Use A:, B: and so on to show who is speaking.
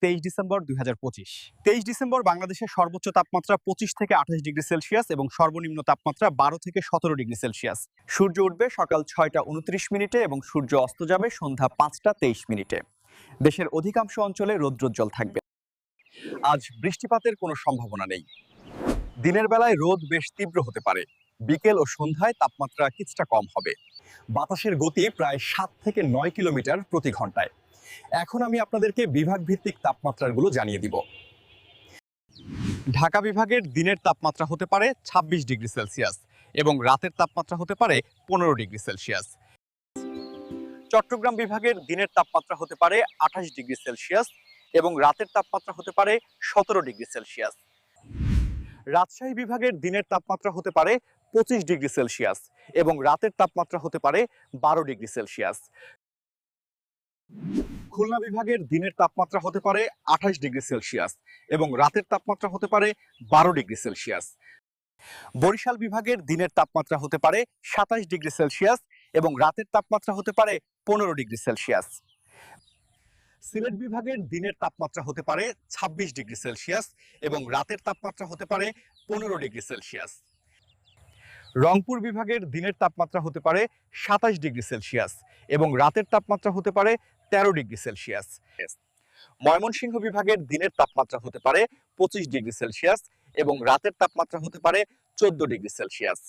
A: 23 December 2025। 23 December বাংলাদেশের সর্বোচ্চ তাপমাত্রা 25 থেকে 28 ডিগ্রি সেলসিয়াস এবং সর্বনিম্ন তাপমাত্রা 12 থেকে 17 ডিগ্রি সেলসিয়াস। সূর্য উঠবে সকাল 6টা 29 মিনিটে এবং সূর্য অস্ত যাবে সন্ধ্যা 5টা 23 মিনিটে। দেশের অধিকাংশ অঞ্চলে রৌদ্রোজ্জ্বল থাকবে। আজ বৃষ্টিপাতের কোনো সম্ভাবনা নেই। দিনের বেলায় রোদ বেশ তীব্র হতে পারে, বিকেল ও সন্ধ্যায় তাপমাত্রা কিছুটা কম হবে। বাতাসের গতি প্রায় 7 থেকে 9 কিলোমিটার প্রতি ঘন্টায়। এখন আমি আপনাদেরকে বিভাগ ভিত্তিক তাপমাত্রাগুলো জানিয়ে দিব। ঢাকা বিভাগের দিনের তাপমাত্রা হতে পারে 26 ডিগ্রি সেলসিয়াস এবং রাতের তাপমাত্রা হতে পারে 15 ডিগ্রি সেলসিয়াস। চট্টগ্রাম বিভাগের দিনের তাপমাত্রা হতে পারে 28 ডিগ্রি সেলসিয়াস এবং রাতের তাপমাত্রা হতে পারে 17 ডিগ্রি সেলসিয়াস। রাজশাহী বিভাগের দিনের তাপমাত্রা হতে পারে 25 ডিগ্রি সেলসিয়াস এবং রাতের তাপমাত্রা হতে পারে 12 ডিগ্রি সেলসিয়াস। খুলনা বিভাগের দিনের তাপমাত্রা হতে পারে 28 ডিগ্রি সেলসিয়াস এবং রাতের তাপমাত্রা হতে পারে 12 ডিগ্রি সেলসিয়াস। বরিশাল বিভাগের দিনের তাপমাত্রা হতে পারে 27 ডিগ্রি সেলসিয়াস এবং রাতের তাপমাত্রা হতে পারে 15 ডিগ্রি সেলসিয়াস। সিলেট বিভাগের দিনের তাপমাত্রা হতে পারে 26 ডিগ্রি সেলসিয়াস এবং রাতের তাপমাত্রা হতে পারে 15 ডিগ্রি সেলসিয়াস। রংপুর বিভাগের দিনের তাপমাত্রা হতে পারে 27 ডিগ্রি সেলসিয়াস এবং রাতের তাপমাত্রা হতে পারে 13 ডিগ্রি সেলসিয়াস। ময়মনসিংহ বিভাগের দিনের তাপমাত্রা হতে পারে 25 ডিগ্রি সেলসিয়াস এবং রাতের তাপমাত্রা হতে পারে 14 ডিগ্রি সেলসিয়াস।